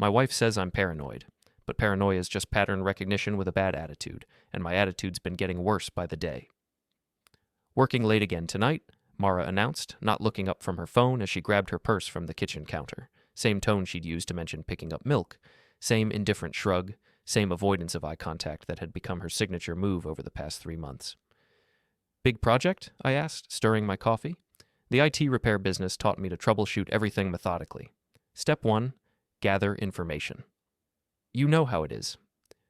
My wife says I'm paranoid, but paranoia is just pattern recognition with a bad attitude, and my attitude's been getting worse by the day. Working late again tonight, Mara announced, not looking up from her phone as she grabbed her purse from the kitchen counter. Same tone she'd used to mention picking up milk. Same indifferent shrug. Same avoidance of eye contact that had become her signature move over the past 3 months. Big project? I asked, stirring my coffee. The IT repair business taught me to troubleshoot everything methodically. Step 1, gather information. You know how it is.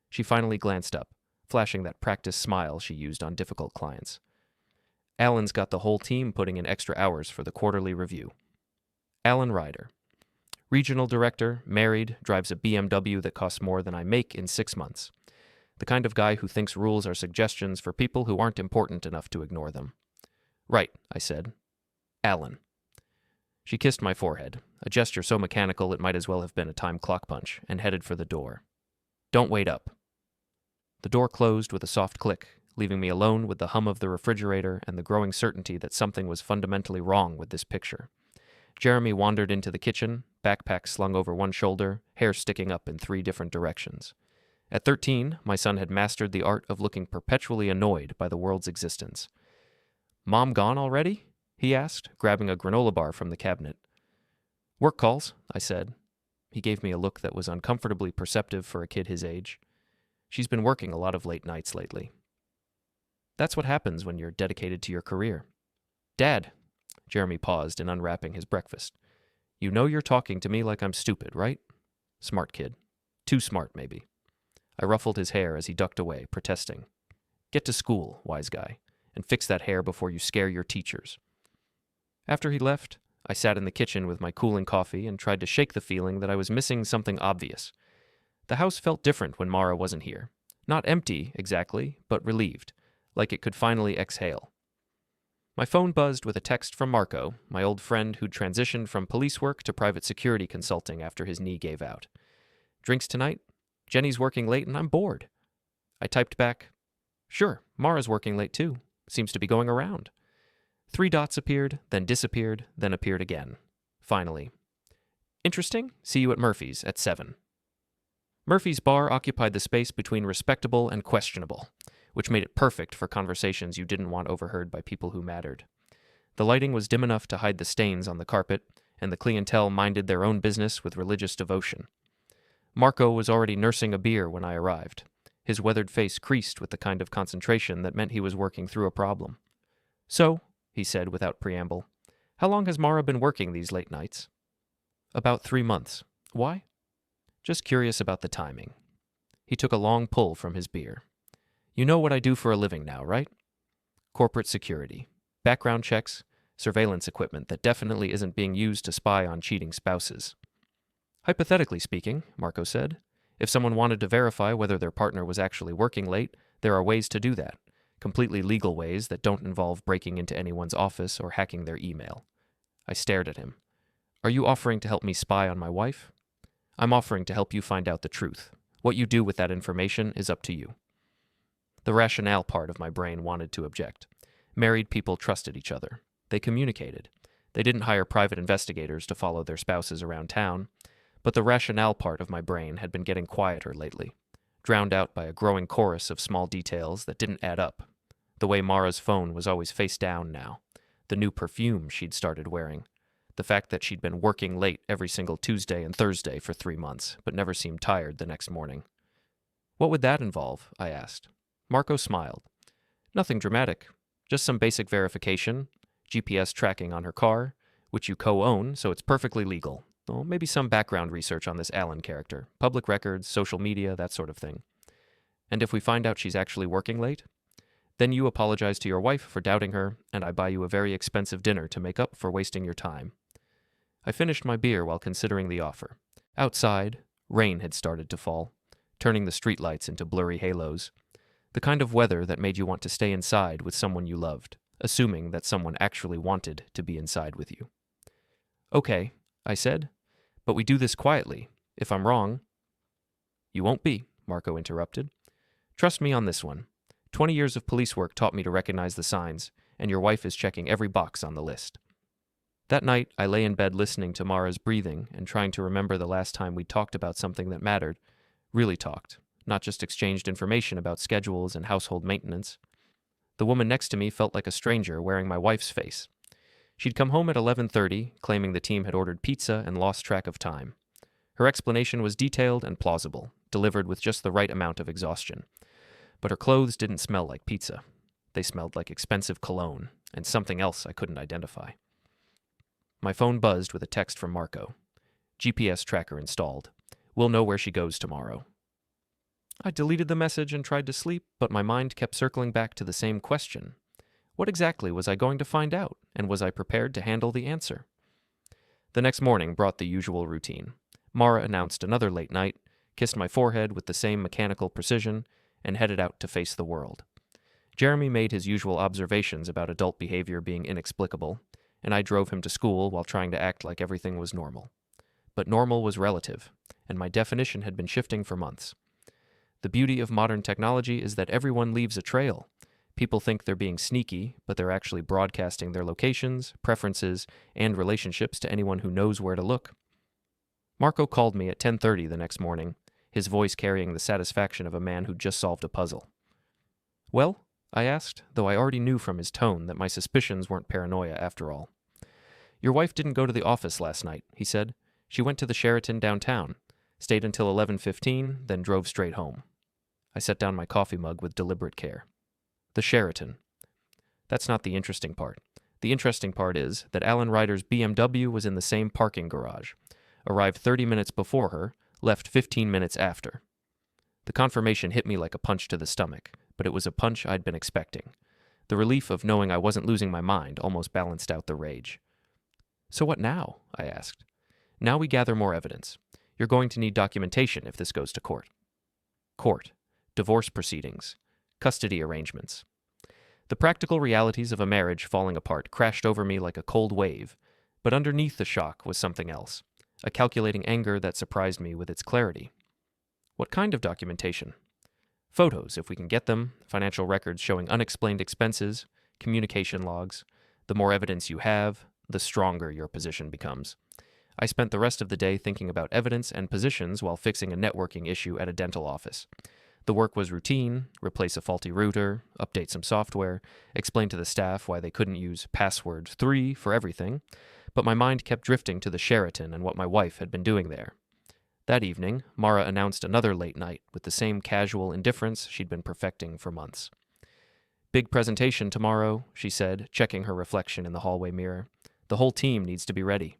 She finally glanced up, flashing that practice smile she used on difficult clients. Alan's got the whole team putting in extra hours for the quarterly review. Alan Ryder. Regional director, married, drives a BMW that costs more than I make in 6 months. The kind of guy who thinks rules are suggestions for people who aren't important enough to ignore them. Right, I said. Alan. She kissed my forehead, a gesture so mechanical it might as well have been a time clock punch, and headed for the door. Don't wait up. The door closed with a soft click, leaving me alone with the hum of the refrigerator and the growing certainty that something was fundamentally wrong with this picture. Jeremy wandered into the kitchen, backpack slung over one shoulder, hair sticking up in 3 different directions. At 13, my son had mastered the art of looking perpetually annoyed by the world's existence. Mom gone already? He asked, grabbing a granola bar from the cabinet. Work calls, I said. He gave me a look that was uncomfortably perceptive for a kid his age. She's been working a lot of late nights lately. That's what happens when you're dedicated to your career. Dad, Jeremy paused in unwrapping his breakfast. You know you're talking to me like I'm stupid, right? Smart kid. Too smart, maybe. I ruffled his hair as he ducked away, protesting. Get to school, wise guy, and fix that hair before you scare your teachers. After he left, I sat in the kitchen with my cooling coffee and tried to shake the feeling that I was missing something obvious. The house felt different when Mara wasn't here. Not empty, exactly, but relieved, like it could finally exhale. My phone buzzed with a text from Marco, my old friend who'd transitioned from police work to private security consulting after his knee gave out. Drinks tonight? Jenny's working late and I'm bored. I typed back, Sure, Mara's working late too. Seems to be going around. 3 dots appeared, then disappeared, then appeared again. Finally. Interesting. See you at Murphy's at 7. Murphy's bar occupied the space between respectable and questionable, which made it perfect for conversations you didn't want overheard by people who mattered. The lighting was dim enough to hide the stains on the carpet, and the clientele minded their own business with religious devotion. Marco was already nursing a beer when I arrived. His weathered face creased with the kind of concentration that meant he was working through a problem. So, he said without preamble, how long has Mara been working these late nights? About 3 months. Why? Just curious about the timing. He took a long pull from his beer. You know what I do for a living now, right? Corporate security. Background checks, surveillance equipment that definitely isn't being used to spy on cheating spouses. Hypothetically speaking, Marco said, if someone wanted to verify whether their partner was actually working late, there are ways to do that. Completely legal ways that don't involve breaking into anyone's office or hacking their email. I stared at him. Are you offering to help me spy on my wife? I'm offering to help you find out the truth. What you do with that information is up to you. The rationale part of my brain wanted to object. Married people trusted each other. They communicated. They didn't hire private investigators to follow their spouses around town. But the rationale part of my brain had been getting quieter lately, drowned out by a growing chorus of small details that didn't add up. The way Mara's phone was always face down now. The new perfume she'd started wearing. The fact that she'd been working late every single Tuesday and Thursday for 3 months, but never seemed tired the next morning. What would that involve? I asked. Marco smiled. Nothing dramatic. Just some basic verification, GPS tracking on her car, which you co-own, so it's perfectly legal. Well, maybe some background research on this Alan character, public records, social media, that sort of thing. And if we find out she's actually working late, then you apologize to your wife for doubting her, and I buy you a very expensive dinner to make up for wasting your time. I finished my beer while considering the offer. Outside, rain had started to fall, turning the streetlights into blurry halos. The kind of weather that made you want to stay inside with someone you loved, assuming that someone actually wanted to be inside with you. Okay, I said, but we do this quietly. If I'm wrong... You won't be, Marco interrupted. Trust me on this one. 20 years of police work taught me to recognize the signs, and your wife is checking every box on the list. That night, I lay in bed listening to Mara's breathing and trying to remember the last time we talked about something that mattered. Really talked, not just exchanged information about schedules and household maintenance. The woman next to me felt like a stranger wearing my wife's face. She'd come home at 11:30, claiming the team had ordered pizza and lost track of time. Her explanation was detailed and plausible, delivered with just the right amount of exhaustion. But her clothes didn't smell like pizza. They smelled like expensive cologne, and something else I couldn't identify. My phone buzzed with a text from Marco. GPS tracker installed. We'll know where she goes tomorrow. I deleted the message and tried to sleep, but my mind kept circling back to the same question. What exactly was I going to find out, and was I prepared to handle the answer? The next morning brought the usual routine. Mara announced another late night, kissed my forehead with the same mechanical precision, and headed out to face the world. Jeremy made his usual observations about adult behavior being inexplicable, and I drove him to school while trying to act like everything was normal. But normal was relative, and my definition had been shifting for months. The beauty of modern technology is that everyone leaves a trail. People think they're being sneaky, but they're actually broadcasting their locations, preferences, and relationships to anyone who knows where to look. Marco called me at 10:30 the next morning, his voice carrying the satisfaction of a man who'd just solved a puzzle. Well? I asked, though I already knew from his tone that my suspicions weren't paranoia after all. Your wife didn't go to the office last night, he said. She went to the Sheraton downtown, stayed until 11:15, then drove straight home. I set down my coffee mug with deliberate care. The Sheraton. That's not the interesting part. The interesting part is that Alan Ryder's BMW was in the same parking garage, arrived 30 minutes before her, left 15 minutes after. The confirmation hit me like a punch to the stomach, but it was a punch I'd been expecting. The relief of knowing I wasn't losing my mind almost balanced out the rage. So what now? I asked. Now we gather more evidence. You're going to need documentation if this goes to court. Court. Divorce proceedings. Custody arrangements. The practical realities of a marriage falling apart crashed over me like a cold wave, but underneath the shock was something else, a calculating anger that surprised me with its clarity. What kind of documentation? Photos, if we can get them, financial records showing unexplained expenses, communication logs. The more evidence you have, the stronger your position becomes. I spent the rest of the day thinking about evidence and positions while fixing a networking issue at a dental office. The work was routine: replace a faulty router, update some software, explain to the staff why they couldn't use password 3 for everything, but my mind kept drifting to the Sheraton and what my wife had been doing there. That evening, Mara announced another late night with the same casual indifference she'd been perfecting for months. Big presentation tomorrow, she said, checking her reflection in the hallway mirror. The whole team needs to be ready.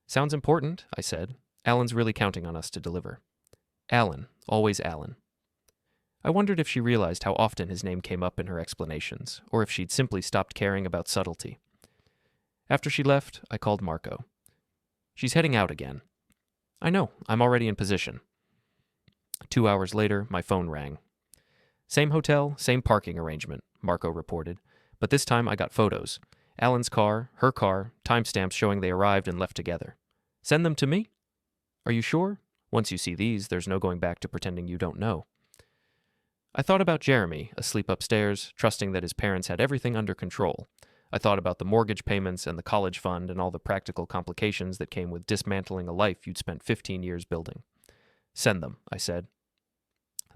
Sounds important, I said. Alan's really counting on us to deliver. Alan, always Alan. I wondered if she realized how often his name came up in her explanations, or if she'd simply stopped caring about subtlety. After she left, I called Marco. She's heading out again. I know, I'm already in position. 2 hours later, my phone rang. Same hotel, same parking arrangement, Marco reported, but this time I got photos. Alan's car, her car, timestamps showing they arrived and left together. Send them to me? Are you sure? Once you see these, there's no going back to pretending you don't know. I thought about Jeremy, asleep upstairs, trusting that his parents had everything under control. I thought about the mortgage payments and the college fund and all the practical complications that came with dismantling a life you'd spent 15 years building. Send them, I said.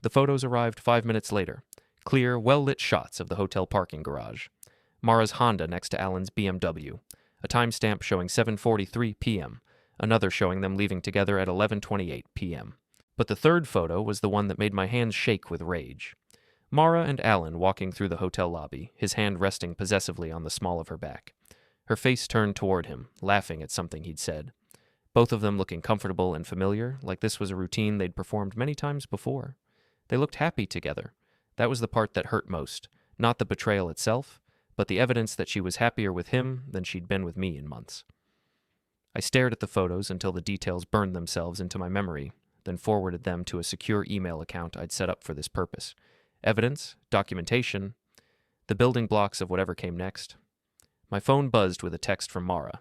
The photos arrived 5 minutes later. Clear, well-lit shots of the hotel parking garage. Mara's Honda next to Alan's BMW. A timestamp showing 7:43 p.m. Another showing them leaving together at 11:28 p.m. But the third photo was the one that made my hands shake with rage. Mara and Alan walking through the hotel lobby, his hand resting possessively on the small of her back. Her face turned toward him, laughing at something he'd said. Both of them looking comfortable and familiar, like this was a routine they'd performed many times before. They looked happy together. That was the part that hurt most, not the betrayal itself, but the evidence that she was happier with him than she'd been with me in months. I stared at the photos until the details burned themselves into my memory, then forwarded them to a secure email account I'd set up for this purpose. Evidence, documentation, the building blocks of whatever came next. My phone buzzed with a text from Mara.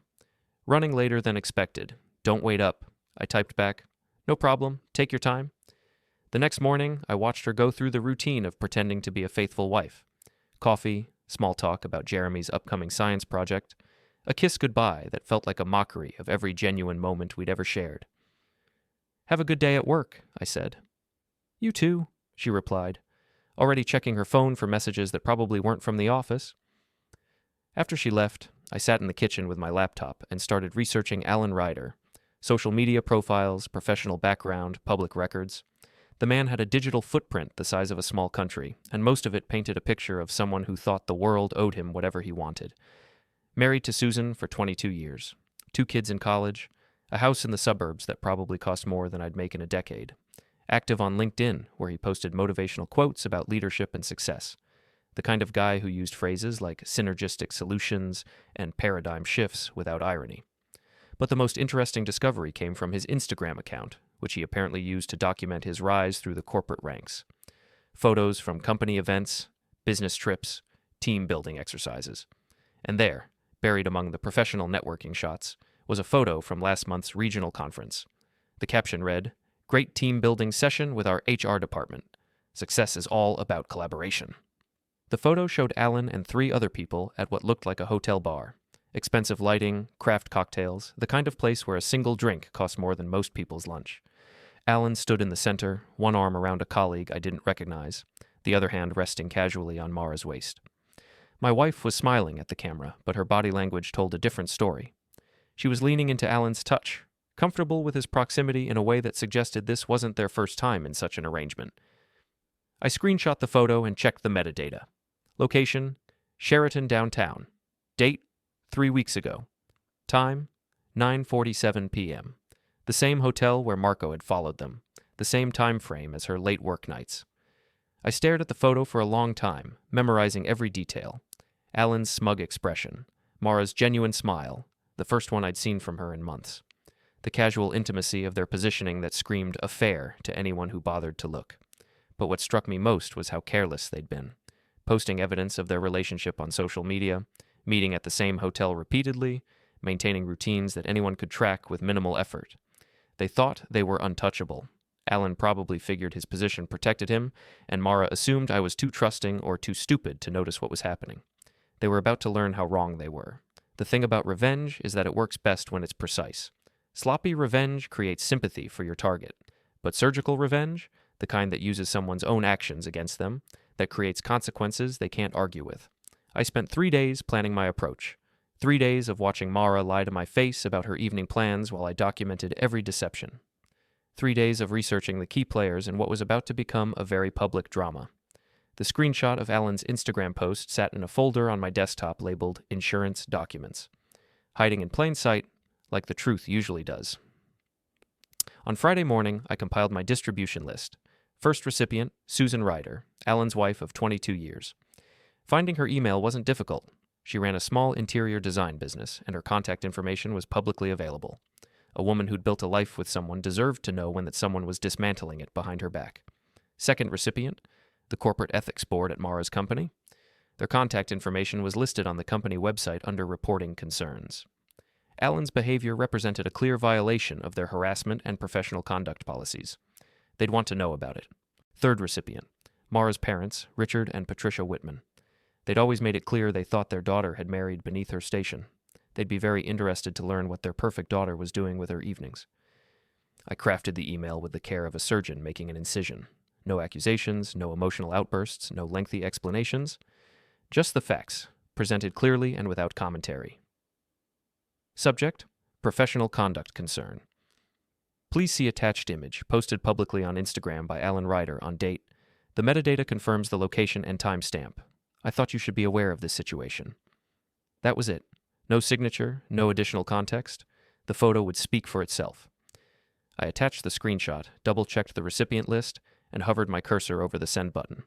Running later than expected. Don't wait up. I typed back, no problem, take your time. The next morning, I watched her go through the routine of pretending to be a faithful wife. Coffee, small talk about Jeremy's upcoming science project, A kiss goodbye that felt like a mockery of every genuine moment we'd ever shared. "Have a good day at work," I said. "You too," she replied, already checking her phone for messages that probably weren't from the office. After she left, I sat in the kitchen with my laptop and started researching Alan Ryder. Social media profiles, professional background, public records. The man had a digital footprint the size of a small country, and most of it painted a picture of someone who thought the world owed him whatever he wanted. Married to Susan for 22 years. 2 kids in college. A house in the suburbs that probably cost more than I'd make in a decade. Active on LinkedIn, where he posted motivational quotes about leadership and success. The kind of guy who used phrases like synergistic solutions and paradigm shifts without irony. But the most interesting discovery came from his Instagram account, which he apparently used to document his rise through the corporate ranks. Photos from company events, business trips, team-building exercises. And there, buried among the professional networking shots, was a photo from last month's regional conference. The caption read, "Great team-building session with our HR department. Success is all about collaboration." The photo showed Alan and 3 other people at what looked like a hotel bar. Expensive lighting, craft cocktails, the kind of place where a single drink costs more than most people's lunch. Alan stood in the center, one arm around a colleague I didn't recognize, the other hand resting casually on Mara's waist. My wife was smiling at the camera, but her body language told a different story. She was leaning into Alan's touch, comfortable with his proximity in a way that suggested this wasn't their first time in such an arrangement. I screenshot the photo and checked the metadata. Location, Sheraton downtown. Date, 3 weeks ago. Time, 9:47 p.m. The same hotel where Marco had followed them. The same time frame as her late work nights. I stared at the photo for a long time, memorizing every detail. Alan's smug expression. Mara's genuine smile, the first one I'd seen from her in months. The casual intimacy of their positioning that screamed affair to anyone who bothered to look. But what struck me most was how careless they'd been. Posting evidence of their relationship on social media, meeting at the same hotel repeatedly, maintaining routines that anyone could track with minimal effort. They thought they were untouchable. Alan probably figured his position protected him, and Mara assumed I was too trusting or too stupid to notice what was happening. They were about to learn how wrong they were. The thing about revenge is that it works best when it's precise. Sloppy revenge creates sympathy for your target, but surgical revenge, the kind that uses someone's own actions against them, that creates consequences they can't argue with. I spent 3 days planning my approach. 3 days of watching Mara lie to my face about her evening plans while I documented every deception. 3 days of researching the key players in what was about to become a very public drama. The screenshot of Alan's Instagram post sat in a folder on my desktop labeled Insurance Documents, hiding in plain sight like the truth usually does. On Friday morning, I compiled my distribution list. First recipient, Susan Ryder, Alan's wife of 22 years. Finding her email wasn't difficult. She ran a small interior design business, and her contact information was publicly available. A woman who'd built a life with someone deserved to know when that someone was dismantling it behind her back. Second recipient, the corporate ethics board at Mara's company. Their contact information was listed on the company website under reporting concerns. Alan's behavior represented a clear violation of their harassment and professional conduct policies. They'd want to know about it. Third recipient, Mara's parents, Richard and Patricia Whitman. They'd always made it clear they thought their daughter had married beneath her station. They'd be very interested to learn what their perfect daughter was doing with her evenings. I crafted the email with the care of a surgeon making an incision. No accusations, no emotional outbursts, no lengthy explanations. Just the facts, presented clearly and without commentary. Subject, professional conduct concern. Please see attached image, posted publicly on Instagram by Alan Ryder on date. The metadata confirms the location and timestamp. I thought you should be aware of this situation. That was it. No signature, no additional context. The photo would speak for itself. I attached the screenshot, double-checked the recipient list, and hovered my cursor over the send button.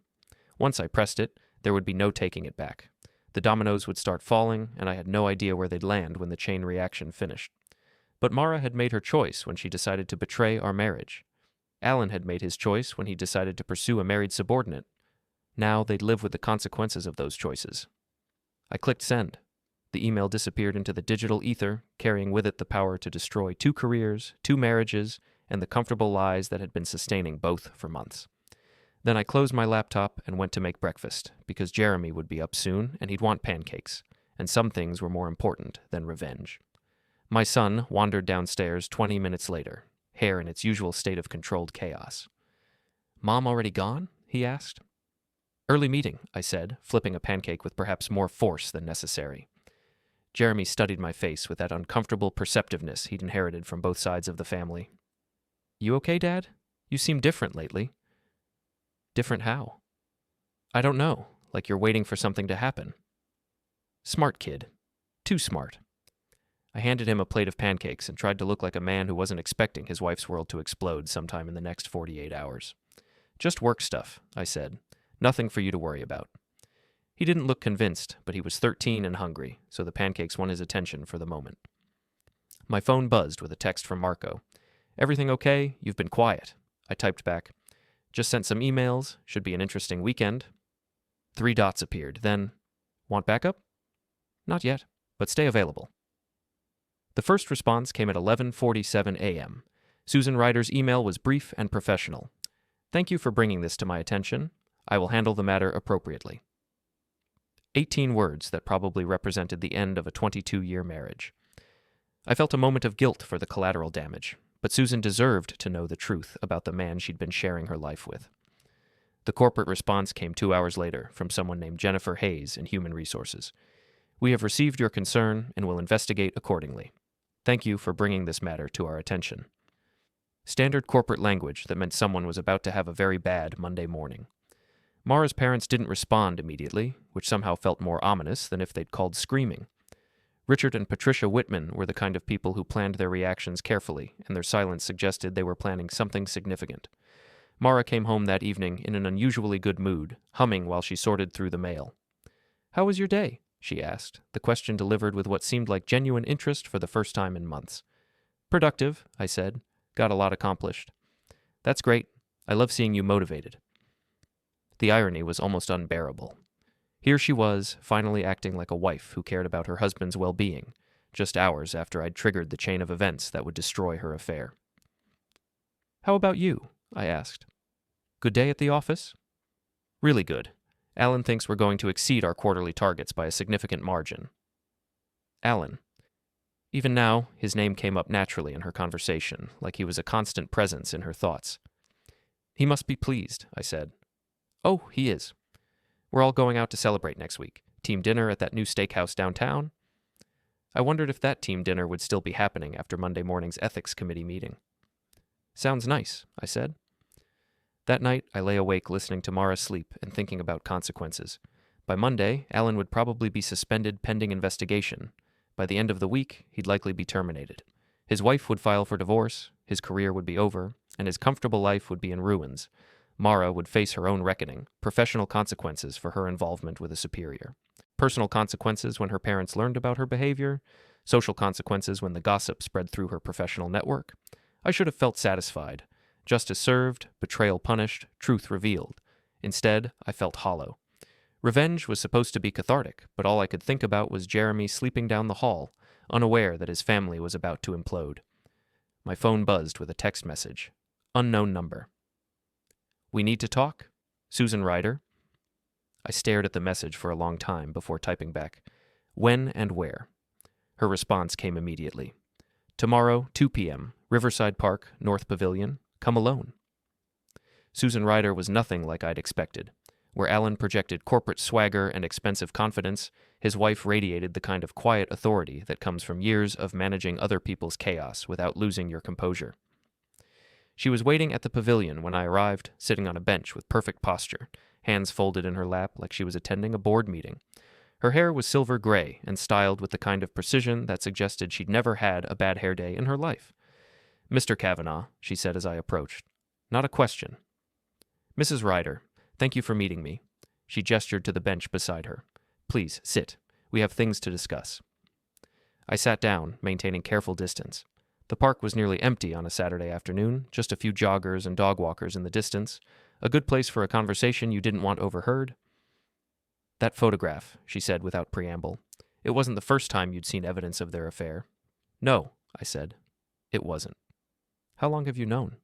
Once I pressed it, there would be no taking it back. The dominoes would start falling, and I had no idea where they'd land when the chain reaction finished. But Mara had made her choice when she decided to betray our marriage. Alan had made his choice when he decided to pursue a married subordinate. Now they'd live with the consequences of those choices. I clicked send. The email disappeared into the digital ether, carrying with it the power to destroy 2 careers, 2 marriages, and the comfortable lies that had been sustaining both for months. Then I closed my laptop and went to make breakfast, because Jeremy would be up soon and he'd want pancakes, and some things were more important than revenge. My son wandered downstairs 20 minutes later, hair in its usual state of controlled chaos. "Mom already gone?" he asked. "Early meeting," I said, flipping a pancake with perhaps more force than necessary. Jeremy studied my face with that uncomfortable perceptiveness he'd inherited from both sides of the family. "You okay, Dad? You seem different lately." "Different how?" "I don't know, like you're waiting for something to happen." "Smart kid. Too smart." I handed him a plate of pancakes and tried to look like a man who wasn't expecting his wife's world to explode sometime in the next 48 hours. "Just work stuff," I said. "Nothing for you to worry about." He didn't look convinced, but he was 13 and hungry, so the pancakes won his attention for the moment. My phone buzzed with a text from Marco. "Everything okay? You've been quiet." I typed back. "Just sent some emails. Should be an interesting weekend." 3 dots appeared. Then, "Want backup?" "Not yet, but stay available." The first response came at 11:47 a.m. Susan Ryder's email was brief and professional. "Thank you for bringing this to my attention. I will handle the matter appropriately." 18 words that probably represented the end of a 22-year marriage. I felt a moment of guilt for the collateral damage, but Susan deserved to know the truth about the man she'd been sharing her life with. The corporate response came 2 hours later from someone named Jennifer Hayes in Human Resources. "We have received your concern and will investigate accordingly. Thank you for bringing this matter to our attention." Standard corporate language that meant someone was about to have a very bad Monday morning. Mara's parents didn't respond immediately, which somehow felt more ominous than if they'd called screaming. Richard and Patricia Whitman were the kind of people who planned their reactions carefully, and their silence suggested they were planning something significant. Mara came home that evening in an unusually good mood, humming while she sorted through the mail. "How was your day?" she asked, the question delivered with what seemed like genuine interest for the first time in months. "Productive," I said. "Got a lot accomplished." "That's great. I love seeing you motivated." The irony was almost unbearable. Here she was, finally acting like a wife who cared about her husband's well-being, just hours after I'd triggered the chain of events that would destroy her affair. "How about you?" I asked. "Good day at the office?" "Really good. Alan thinks we're going to exceed our quarterly targets by a significant margin." "Alan." Even now, his name came up naturally in her conversation, like he was a constant presence in her thoughts. "He must be pleased," I said. "Oh, he is. We're all going out to celebrate next week. Team dinner at that new steakhouse downtown." I wondered if that team dinner would still be happening after Monday morning's ethics committee meeting. "Sounds nice," I said. That night, I lay awake listening to Mara sleep and thinking about consequences. By Monday, Alan would probably be suspended pending investigation. By the end of the week, he'd likely be terminated. His wife would file for divorce, his career would be over, and his comfortable life would be in ruins. Mara would face her own reckoning, professional consequences for her involvement with a superior. Personal consequences when her parents learned about her behavior, social consequences when the gossip spread through her professional network. I should have felt satisfied. Justice served, betrayal punished, truth revealed. Instead, I felt hollow. Revenge was supposed to be cathartic, but all I could think about was Jeremy sleeping down the hall, unaware that his family was about to implode. My phone buzzed with a text message. Unknown number. "We need to talk? Susan Ryder." I stared at the message for a long time before typing back, "When and where?" Her response came immediately. "Tomorrow, 2 p.m., Riverside Park, North Pavilion. Come alone." Susan Ryder was nothing like I'd expected. Where Alan projected corporate swagger and expensive confidence, his wife radiated the kind of quiet authority that comes from years of managing other people's chaos without losing your composure. She was waiting at the pavilion when I arrived, sitting on a bench with perfect posture, hands folded in her lap like she was attending a board meeting. Her hair was silver gray and styled with the kind of precision that suggested she'd never had a bad hair day in her life. "Mr. Kavanaugh," she said as I approached. "Not a question." "Mrs. Ryder, thank you for meeting me." She gestured to the bench beside her. "Please, sit. We have things to discuss." I sat down, maintaining careful distance. The park was nearly empty on a Saturday afternoon, just a few joggers and dog walkers in the distance. A good place for a conversation you didn't want overheard. "That photograph," she said without preamble. "It wasn't the first time you'd seen evidence of their affair." "No," I said. "It wasn't." "How long have you known?"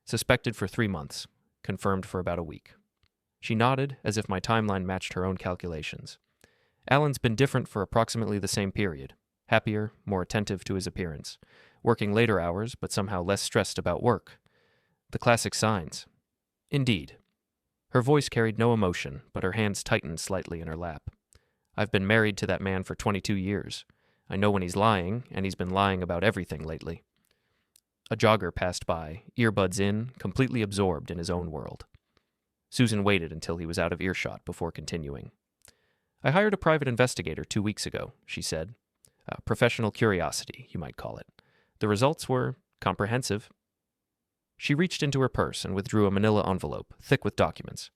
"Suspected for 3 months. Confirmed for about a week." She nodded as if my timeline matched her own calculations. Alan's been different for approximately the same period. Happier, more attentive to his appearance. Working later hours, but somehow less stressed about work. The classic signs. Indeed. Her voice carried no emotion, but her hands tightened slightly in her lap. I've been married to that man for 22 years. I know when he's lying, and he's been lying about everything lately. A jogger passed by, earbuds in, completely absorbed in his own world. Susan waited until he was out of earshot before continuing. I hired a private investigator 2 weeks ago, she said. Professional curiosity, you might call it. The results were comprehensive. She reached into her purse and withdrew a manila envelope, thick with documents.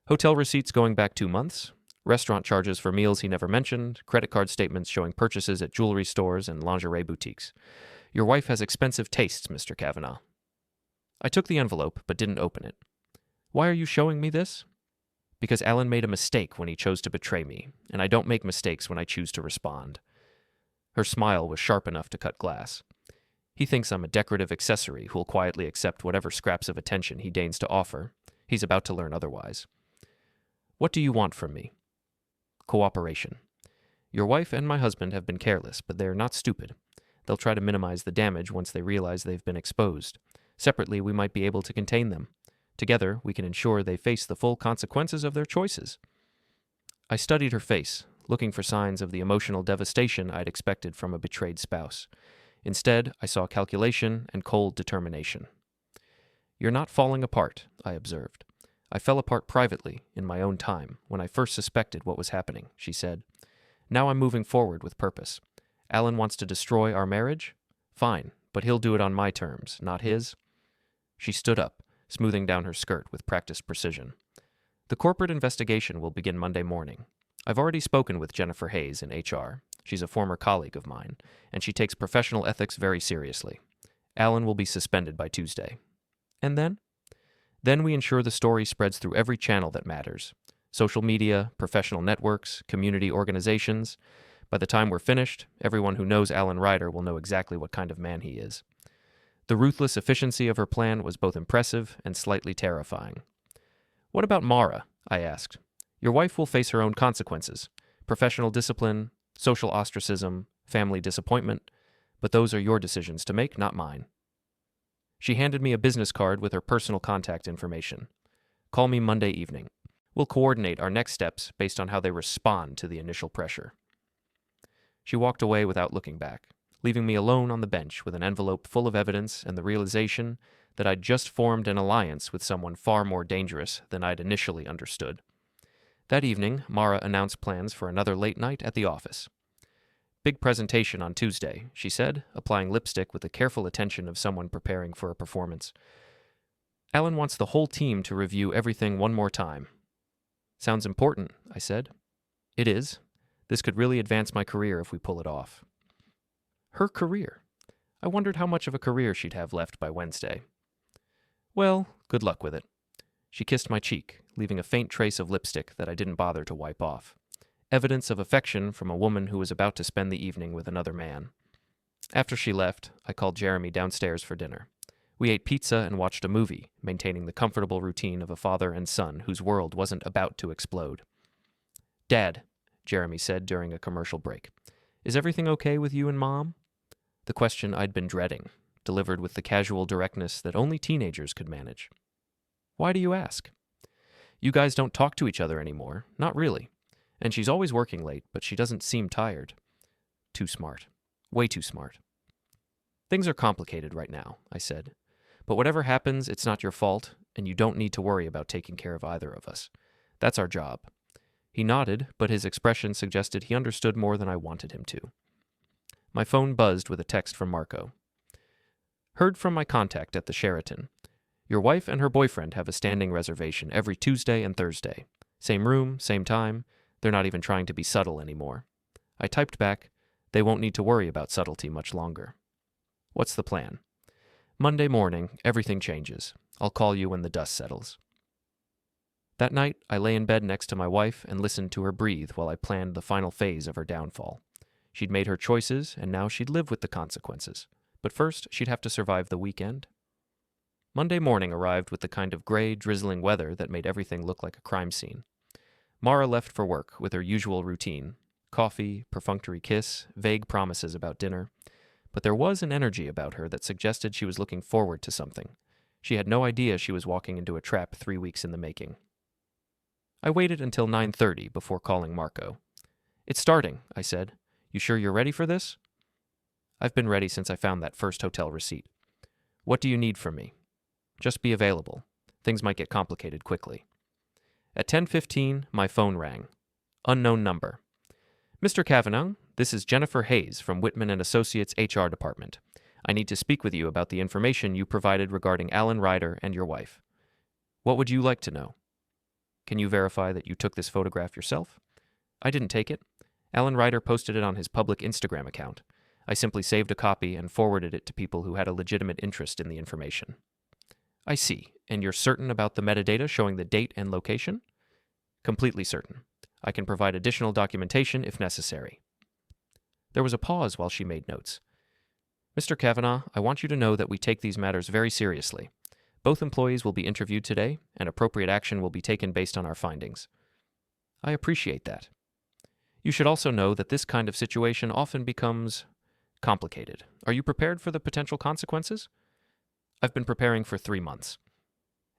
Hotel receipts going back 2 months, restaurant charges for meals he never mentioned, credit card statements showing purchases at jewelry stores and lingerie boutiques. Your wife has expensive tastes, Mr. Kavanaugh. I took the envelope, but didn't open it. Why are you showing me this? Because Alan made a mistake when he chose to betray me, and I don't make mistakes when I choose to respond. Her smile was sharp enough to cut glass. He thinks I'm a decorative accessory who'll quietly accept whatever scraps of attention he deigns to offer. He's about to learn otherwise. What do you want from me? Cooperation. Your wife and my husband have been careless, but they're not stupid. They'll try to minimize the damage once they realize they've been exposed. Separately, we might be able to contain them. Together, we can ensure they face the full consequences of their choices. I studied her face, looking for signs of the emotional devastation I'd expected from a betrayed spouse. Instead, I saw calculation and cold determination. You're not falling apart, I observed. I fell apart privately, in my own time, when I first suspected what was happening, she said. Now I'm moving forward with purpose. Alan wants to destroy our marriage? Fine, but he'll do it on my terms, not his. She stood up, smoothing down her skirt with practiced precision. The corporate investigation will begin Monday morning. I've already spoken with Jennifer Hayes in HR. She's a former colleague of mine, and she takes professional ethics very seriously. Alan will be suspended by Tuesday. And then? Then we ensure the story spreads through every channel that matters. Social media, professional networks, community organizations. By the time we're finished, everyone who knows Alan Ryder will know exactly what kind of man he is. The ruthless efficiency of her plan was both impressive and slightly terrifying. What about Mara? I asked. Your wife will face her own consequences. Professional discipline, social ostracism, family disappointment. But those are your decisions to make, not mine. She handed me a business card with her personal contact information. Call me Monday evening. We'll coordinate our next steps based on how they respond to the initial pressure. She walked away without looking back, leaving me alone on the bench with an envelope full of evidence and the realization that I'd just formed an alliance with someone far more dangerous than I'd initially understood. That evening, Mara announced plans for another late night at the office. Big presentation on Tuesday, she said, applying lipstick with the careful attention of someone preparing for a performance. Alan wants the whole team to review everything one more time. Sounds important, I said. It is. This could really advance my career if we pull it off. Her career. I wondered how much of a career she'd have left by Wednesday. Well, good luck with it. She kissed my cheek, leaving a faint trace of lipstick that I didn't bother to wipe off. Evidence of affection from a woman who was about to spend the evening with another man. After she left, I called Jeremy downstairs for dinner. We ate pizza and watched a movie, maintaining the comfortable routine of a father and son whose world wasn't about to explode. Dad, Jeremy said during a commercial break, is everything okay with you and Mom? The question I'd been dreading, delivered with the casual directness that only teenagers could manage. Why do you ask? You guys don't talk to each other anymore, not really. And she's always working late, but she doesn't seem tired. Too smart. Way too smart. Things are complicated right now, I said. But whatever happens, it's not your fault, and you don't need to worry about taking care of either of us. That's our job. He nodded, but his expression suggested he understood more than I wanted him to. My phone buzzed with a text from Marco. Heard from my contact at the Sheraton. Your wife and her boyfriend have a standing reservation every Tuesday and Thursday. Same room, same time. They're not even trying to be subtle anymore. I typed back, they won't need to worry about subtlety much longer. What's the plan? Monday morning, everything changes. I'll call you when the dust settles. That night, I lay in bed next to my wife and listened to her breathe while I planned the final phase of her downfall. She'd made her choices, and now she'd live with the consequences. But first, she'd have to survive the weekend. Monday morning arrived with the kind of gray, drizzling weather that made everything look like a crime scene. Mara left for work with her usual routine: coffee, perfunctory kiss, vague promises about dinner. But there was an energy about her that suggested she was looking forward to something. She had no idea she was walking into a trap 3 weeks in the making. I waited until 9:30 before calling Marco. "It's starting," I said. "You sure you're ready for this?" "I've been ready since I found that first hotel receipt." "What do you need from me?" "Just be available. Things might get complicated quickly." At 10:15, my phone rang. Unknown number. "Mr. Callahan, this is Jennifer Hayes from Whitman & Associates HR Department. I need to speak with you about the information you provided regarding Alan Ryder and your wife." "What would you like to know?" "Can you verify that you took this photograph yourself?" "I didn't take it. Alan Ryder posted it on his public Instagram account. I simply saved a copy and forwarded it to people who had a legitimate interest in the information." "I see. And you're certain about the metadata showing the date and location?" "Completely certain. I can provide additional documentation if necessary." There was a pause while she made notes. "Mr. Kavanaugh, I want you to know that we take these matters very seriously. Both employees will be interviewed today, and appropriate action will be taken based on our findings." "I appreciate that." "You should also know that this kind of situation often becomes complicated. Are you prepared for the potential consequences?" "I've been preparing for 3 months."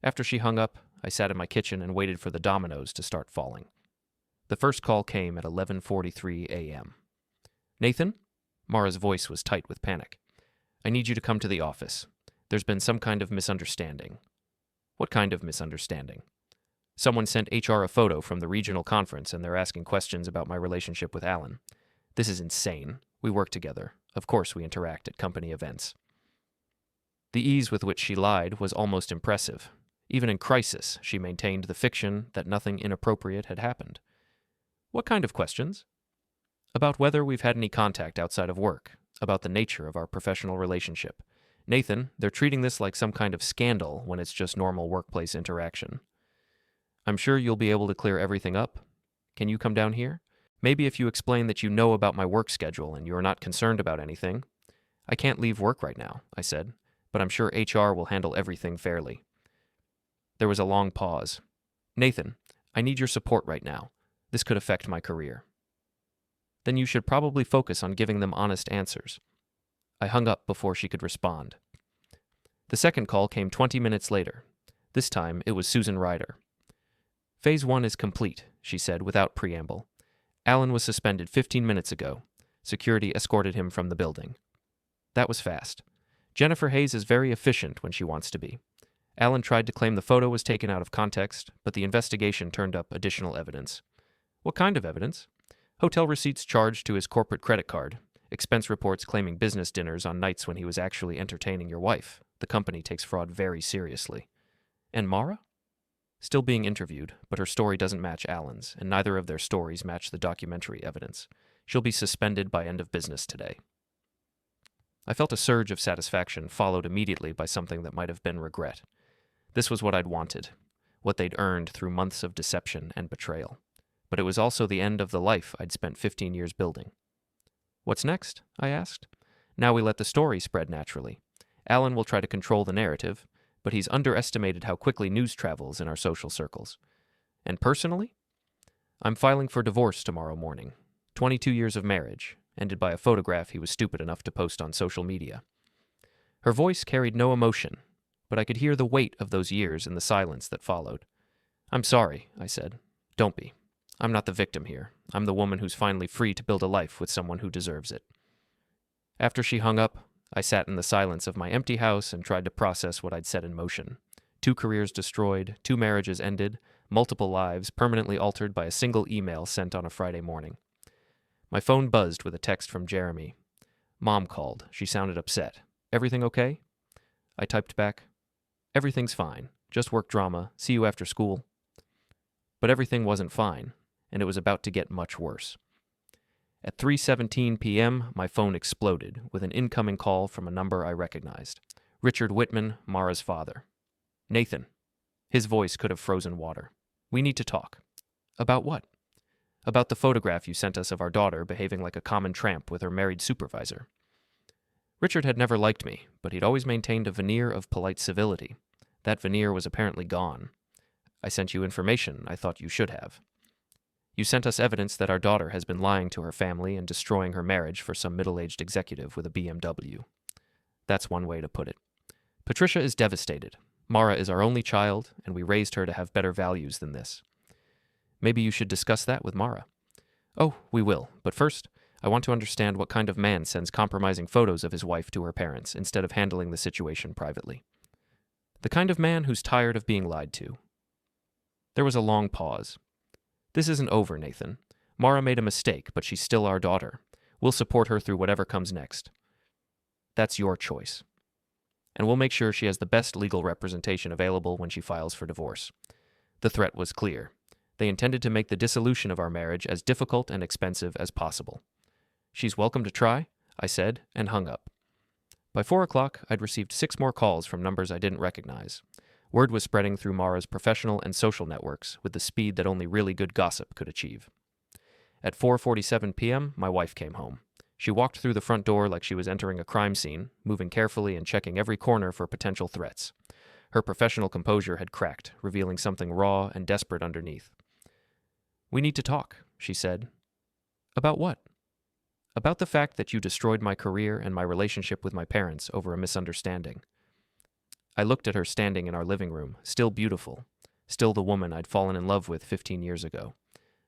After she hung up, I sat in my kitchen and waited for the dominoes to start falling. The first call came at 11:43 a.m. "Nathan?" Mara's voice was tight with panic. "I need you to come to the office. There's been some kind of misunderstanding." "What kind of misunderstanding?" "Someone sent HR a photo from the regional conference and they're asking questions about my relationship with Alan. This is insane. We work together. Of course we interact at company events." The ease with which she lied was almost impressive. Even in crisis, she maintained the fiction that nothing inappropriate had happened. "What kind of questions?" "About whether we've had any contact outside of work, about the nature of our professional relationship. Nathan, they're treating this like some kind of scandal when it's just normal workplace interaction." "I'm sure you'll be able to clear everything up. Can you come down here? Maybe if you explain that you know about my work schedule and you're not concerned about anything." "I can't leave work right now," I said, "but I'm sure HR will handle everything fairly." There was a long pause. "Nathan, I need your support right now. This could affect my career." "Then you should probably focus on giving them honest answers." I hung up before she could respond. The second call came 20 minutes later. This time, it was Susan Ryder. "Phase 1 is complete," she said without preamble. "Alan was suspended 15 minutes ago. Security escorted him from the building." That was fast. Jennifer Hayes is very efficient when she wants to be. Alan tried to claim the photo was taken out of context, but the investigation turned up additional evidence. "What kind of evidence?" "Hotel receipts charged to his corporate credit card. Expense reports claiming business dinners on nights when he was actually entertaining your wife. The company takes fraud very seriously." "And Mara?" "Still being interviewed, but her story doesn't match Alan's, and neither of their stories match the documentary evidence. She'll be suspended by end of business today." I felt a surge of satisfaction followed immediately by something that might have been regret. This was what I'd wanted, what they'd earned through months of deception and betrayal. But it was also the end of the life I'd spent 15 years building. "What's next?" I asked. "Now we let the story spread naturally. Alan will try to control the narrative, but he's underestimated how quickly news travels in our social circles. And personally? I'm filing for divorce tomorrow morning. 22 years of marriage, ended by a photograph he was stupid enough to post on social media." Her voice carried no emotion, but I could hear the weight of those years in the silence that followed. "I'm sorry," I said. "Don't be. I'm not the victim here. I'm the woman who's finally free to build a life with someone who deserves it." After she hung up, I sat in the silence of my empty house and tried to process what I'd set in motion. 2 careers destroyed, 2 marriages ended, multiple lives permanently altered by a single email sent on a Friday morning. My phone buzzed with a text from Jeremy. Mom called. She sounded upset. "Everything okay?" I typed back, "Everything's fine. Just work drama. See you after school." But everything wasn't fine, and it was about to get much worse. At 3:17 p.m., my phone exploded with an incoming call from a number I recognized. Richard Whitman, Mara's father. "Nathan." His voice could have frozen water. "We need to talk." "About what?" "About the photograph you sent us of our daughter behaving like a common tramp with her married supervisor." Richard had never liked me, but he'd always maintained a veneer of polite civility. That veneer was apparently gone. "I sent you information I thought you should have." You sent us evidence that our daughter has been lying to her family and destroying her marriage for some middle-aged executive with a BMW. That's one way to put it. Patricia is devastated. Mara is our only child, and we raised her to have better values than this. Maybe you should discuss that with Mara. Oh, we will, but first, I want to understand what kind of man sends compromising photos of his wife to her parents instead of handling the situation privately. The kind of man who's tired of being lied to. There was a long pause. This isn't over, Nathan. Mara made a mistake, but she's still our daughter. We'll support her through whatever comes next. That's your choice. And we'll make sure she has the best legal representation available when she files for divorce. The threat was clear. They intended to make the dissolution of our marriage as difficult and expensive as possible. She's welcome to try, I said, and hung up. By 4 o'clock, I'd received 6 more calls from numbers I didn't recognize. Word was spreading through Mara's professional and social networks with the speed that only really good gossip could achieve. At 4:47 p.m., my wife came home. She walked through the front door like she was entering a crime scene, moving carefully and checking every corner for potential threats. Her professional composure had cracked, revealing something raw and desperate underneath. "We need to talk," she said. "About what?" "About the fact that you destroyed my career and my relationship with my parents over a misunderstanding." I looked at her standing in our living room, still beautiful, still the woman I'd fallen in love with 15 years ago,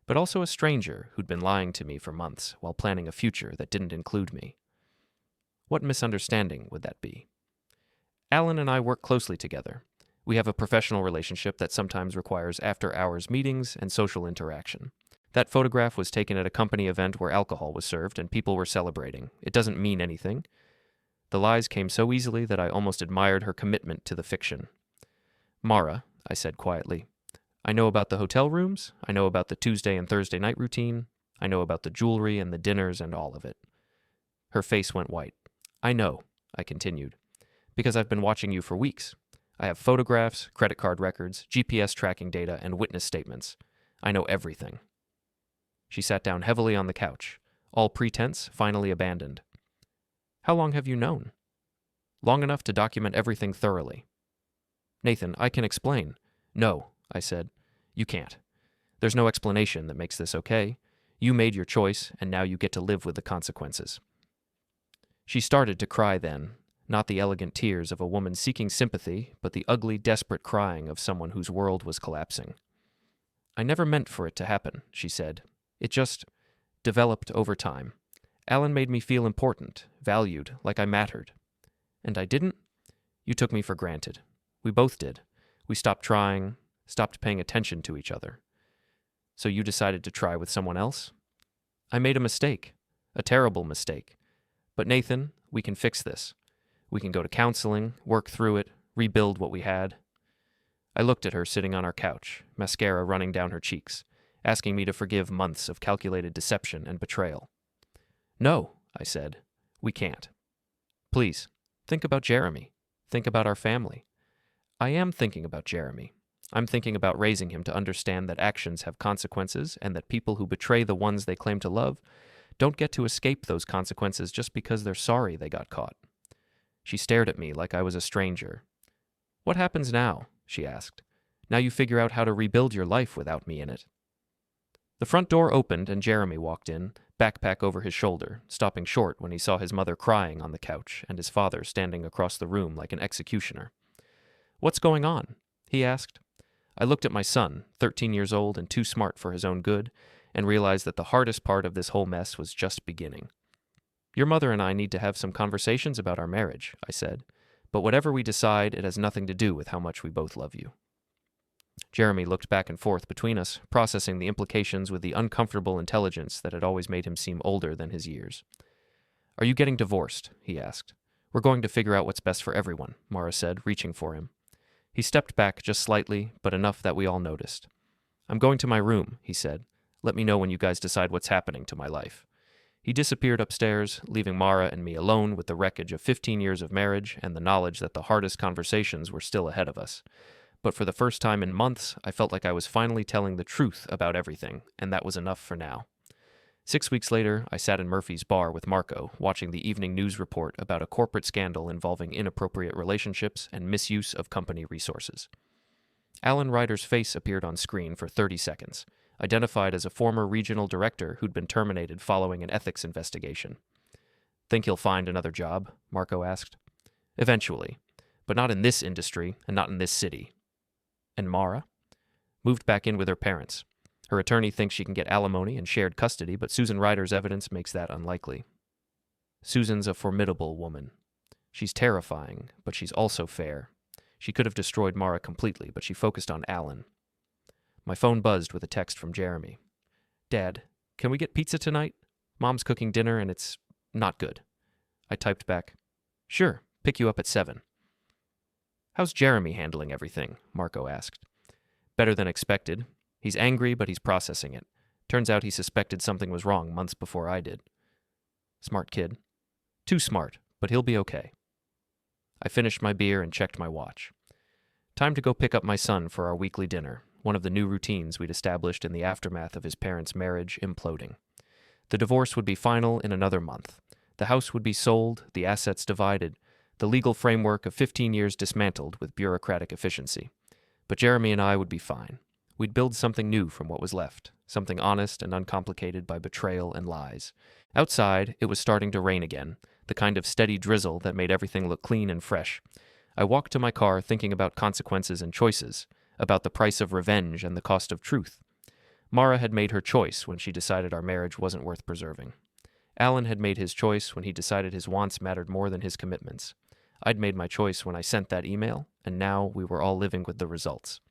but also a stranger who'd been lying to me for months while planning a future that didn't include me. What misunderstanding would that be? Alan and I work closely together. We have a professional relationship that sometimes requires after-hours meetings and social interaction. That photograph was taken at a company event where alcohol was served and people were celebrating. It doesn't mean anything. The lies came so easily that I almost admired her commitment to the fiction. "Mara," I said quietly, "I know about the hotel rooms, I know about the Tuesday and Thursday night routine, I know about the jewelry and the dinners and all of it." Her face went white. "I know," I continued, "because I've been watching you for weeks. I have photographs, credit card records, GPS tracking data, and witness statements. I know everything." She sat down heavily on the couch, all pretense finally abandoned. "How long have you known?" "Long enough to document everything thoroughly." "Nathan, I can explain." "No," I said. "You can't. There's no explanation that makes this okay. You made your choice, and now you get to live with the consequences." She started to cry then, not the elegant tears of a woman seeking sympathy, but the ugly, desperate crying of someone whose world was collapsing. "I never meant for it to happen," she said. "It just developed over time. Alan made me feel important, valued, like I mattered. And I didn't? You took me for granted. We both did. We stopped trying, stopped paying attention to each other. So you decided to try with someone else? I made a mistake, a terrible mistake. But Nathan, we can fix this. We can go to counseling, work through it, rebuild what we had." I looked at her sitting on our couch, mascara running down her cheeks, asking me to forgive months of calculated deception and betrayal. "No," I said, "we can't. Please, think about Jeremy. Think about our family." "I am thinking about Jeremy. I'm thinking about raising him to understand that actions have consequences and that people who betray the ones they claim to love don't get to escape those consequences just because they're sorry they got caught." She stared at me like I was a stranger. "What happens now?" she asked. "Now you figure out how to rebuild your life without me in it." The front door opened and Jeremy walked in, backpack over his shoulder, stopping short when he saw his mother crying on the couch and his father standing across the room like an executioner. "What's going on?" he asked. I looked at my son, 13 years old and too smart for his own good, and realized that the hardest part of this whole mess was just beginning. "Your mother and I need to have some conversations about our marriage," I said, "but whatever we decide, it has nothing to do with how much we both love you." Jeremy looked back and forth between us, processing the implications with the uncomfortable intelligence that had always made him seem older than his years. "Are you getting divorced?" he asked. "We're going to figure out what's best for everyone," Mara said, reaching for him. He stepped back just slightly, but enough that we all noticed. "I'm going to my room," he said. "Let me know when you guys decide what's happening to my life." He disappeared upstairs, leaving Mara and me alone with the wreckage of 15 years of marriage and the knowledge that the hardest conversations were still ahead of us. But for the first time in months, I felt like I was finally telling the truth about everything, and that was enough for now. 6 weeks later, I sat in Murphy's bar with Marco, watching the evening news report about a corporate scandal involving inappropriate relationships and misuse of company resources. Alan Ryder's face appeared on screen for 30 seconds. identified as a former regional director who'd been terminated following an ethics investigation. Think he'll find another job? Marco asked. Eventually, but not in this industry and not in this city. And Mara? Moved back in with her parents. Her attorney thinks she can get alimony and shared custody, but Susan Ryder's evidence makes that unlikely. Susan's a formidable woman. She's terrifying, but she's also fair. She could have destroyed Mara completely, but she focused on Alan. My phone buzzed with a text from Jeremy. Dad, can we get pizza tonight? Mom's cooking dinner and it's not good. I typed back, Sure, pick you up at 7. How's Jeremy handling everything? Marco asked. Better than expected. He's angry, but he's processing it. Turns out he suspected something was wrong months before I did. Smart kid. Too smart, but he'll be okay. I finished my beer and checked my watch. Time to go pick up my son for our weekly dinner, one of the new routines we'd established in the aftermath of his parents' marriage imploding. The divorce would be final in another month. The house would be sold, the assets divided, the legal framework of 15 years dismantled with bureaucratic efficiency. But Jeremy and I would be fine. We'd build something new from what was left, something honest and uncomplicated by betrayal and lies. Outside, it was starting to rain again, the kind of steady drizzle that made everything look clean and fresh. I walked to my car thinking about consequences and choices, about the price of revenge and the cost of truth. Mara had made her choice when she decided our marriage wasn't worth preserving. Alan had made his choice when he decided his wants mattered more than his commitments. I'd made my choice when I sent that email, and now we were all living with the results.